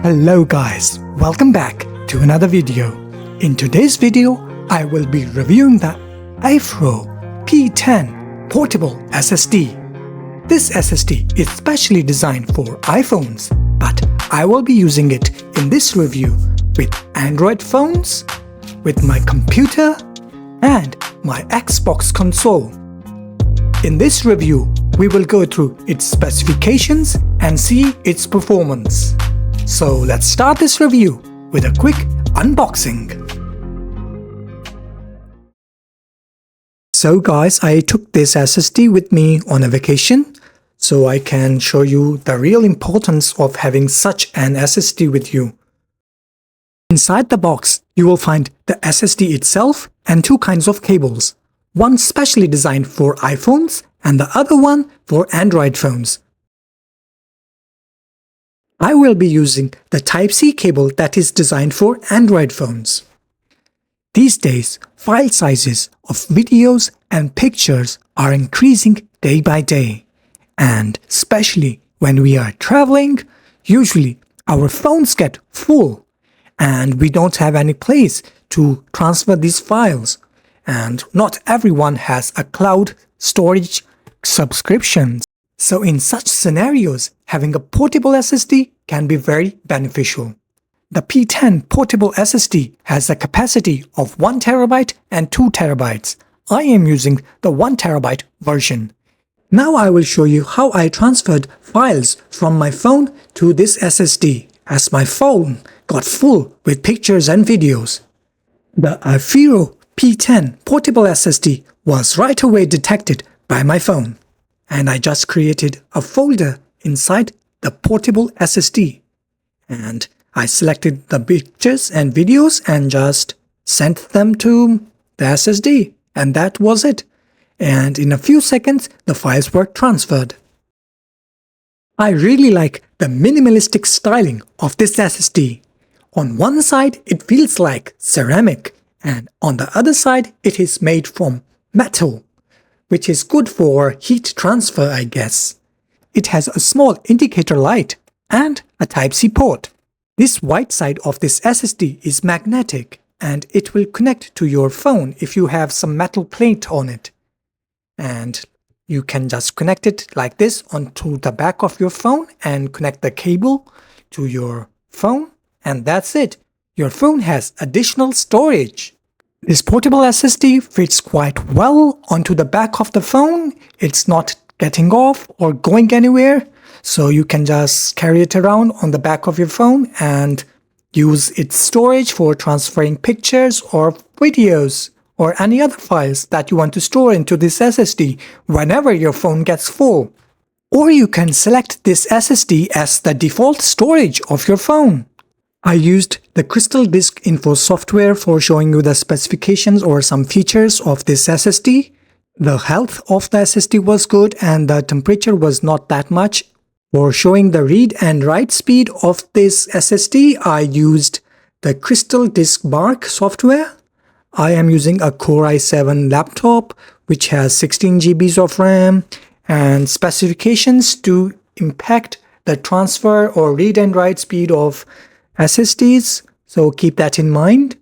Hello guys, welcome back to another video. In today's video, I will be reviewing the Aiffro P10 portable SSD. This SSD is specially designed for iPhones, but I will be using it in this review with Android phones, with my computer, and my Xbox console. In this review, we will go through its specifications and see its performance. So let's start this review with a quick unboxing. So guys, I took this SSD with me on a vacation, so I can show you the real importance of having such an SSD with you. Inside the box, you will find the SSD itself and two kinds of cables. One specially designed for iPhones and the other one for Android phones. I will be using the Type-C cable that is designed for Android phones. These days, file sizes of videos and pictures are increasing day by day. And especially when we are traveling, usually our phones get full and we don't have any place to transfer these files. And not everyone has a cloud storage subscription. So in such scenarios, having a portable SSD can be very beneficial. The P10 portable SSD has a capacity of 1 TB and 2 TB. I am using the 1 TB version. Now I will show you how I transferred files from my phone to this SSD, as my phone got full with pictures and videos. The Aiffro P10 portable SSD was right away detected by my phone, and I just created a folder inside the portable SSD, and I selected the pictures and videos and just sent them to the SSD, and that was it. And in a few seconds the files were transferred. I really like the minimalistic styling of this SSD. On one side it feels like ceramic, and on the other side it is made from metal, which is good for heat transfer, I guess. It has a small indicator light and a Type-C port. This white side of this SSD is magnetic and it will connect to your phone if you have some metal plate on it. And you can just connect it like this onto the back of your phone and connect the cable to your phone, and that's it. Your phone has additional storage. This portable SSD fits quite well onto the back of the phone. It's not getting off or going anywhere, so you can just carry it around on the back of your phone and use its storage for transferring pictures or videos or any other files that you want to store into this SSD whenever your phone gets full. Or you can select this SSD as the default storage of your phone. I used the Crystal Disk Info software for showing you the specifications or some features of this SSD. The health of the SSD was good and the temperature was not that much. For showing the read and write speed of this SSD, I used the Crystal Disk Mark software. I am using a Core i7 laptop which has 16 GB of RAM, and specifications to impact the transfer or read and write speed of SSDs, so keep that in mind.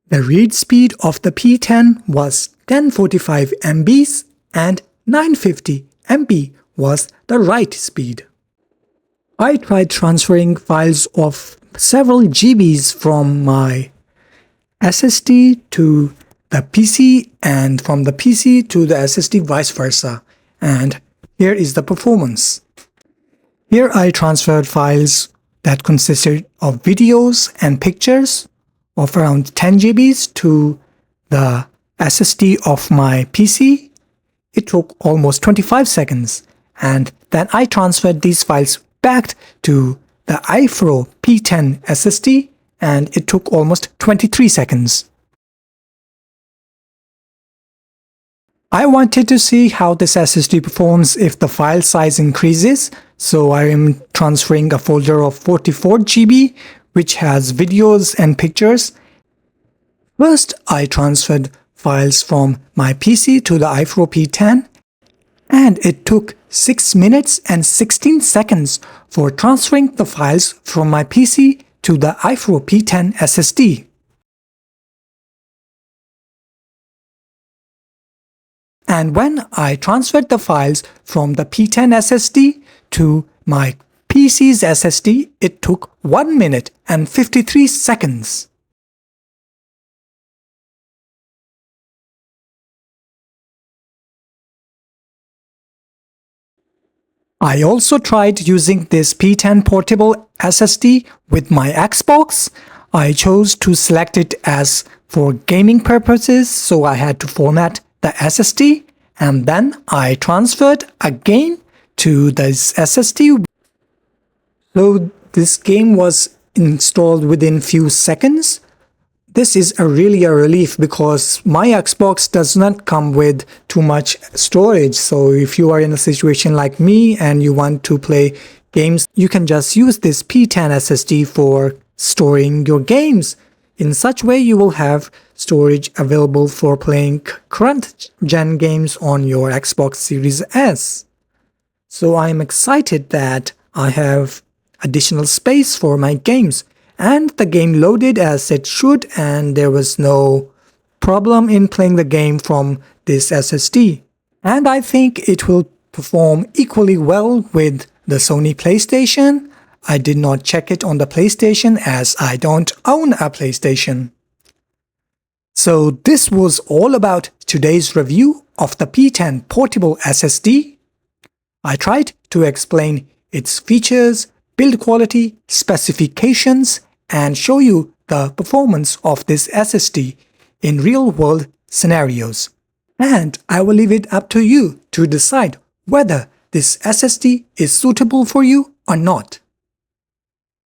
The read speed of the P10 was 1045 MB and 950 MB was the write speed. I tried transferring files of several GBs from my SSD to the PC and from the PC to the SSD vice versa, and here is the performance. Here I transferred files that consisted of videos and pictures of around 10 GBs to the SSD of my PC. It took almost 25 seconds, and then I transferred these files back to the Aiffro P10 SSD, and it took almost 23 seconds. I wanted to see how this SSD performs if the file size increases, so I am transferring a folder of 44 GB which has videos and pictures. First, I transferred files from my PC to the Aiffro P10, And it took 6 minutes and 16 seconds for transferring the files from my PC to the Aiffro P10 SSD. And when I transferred the files from the P10 SSD to my PC's SSD, it took 1 minute and 53 seconds. I also tried using this P10 portable SSD with my Xbox. I chose to select it as for gaming purposes, so I had to format the SSD, and then I transferred again to this SSD. So this game was installed within few seconds. This is really a relief because my Xbox does not come with too much storage. So if you are in a situation like me and you want to play games, you can just use this P10 SSD for storing your games. In such way, you will have storage available for playing current gen games on your Xbox Series S. So I'm excited that I have additional space for my games. And the game loaded as it should, and there was no problem in playing the game from this SSD. And I think it will perform equally well with the Sony PlayStation. I did not check it on the PlayStation as I don't own a PlayStation. So this was all about today's review of the P10 portable SSD. I tried to explain its features, build quality, specifications, and show you the performance of this SSD in real-world scenarios. And I will leave it up to you to decide whether this SSD is suitable for you or not.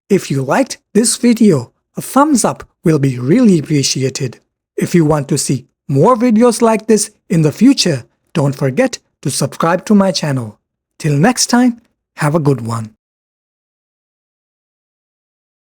If you liked this video, a thumbs up will be really appreciated. If you want to see more videos like this in the future, don't forget to subscribe to my channel. Till next time, have a good one.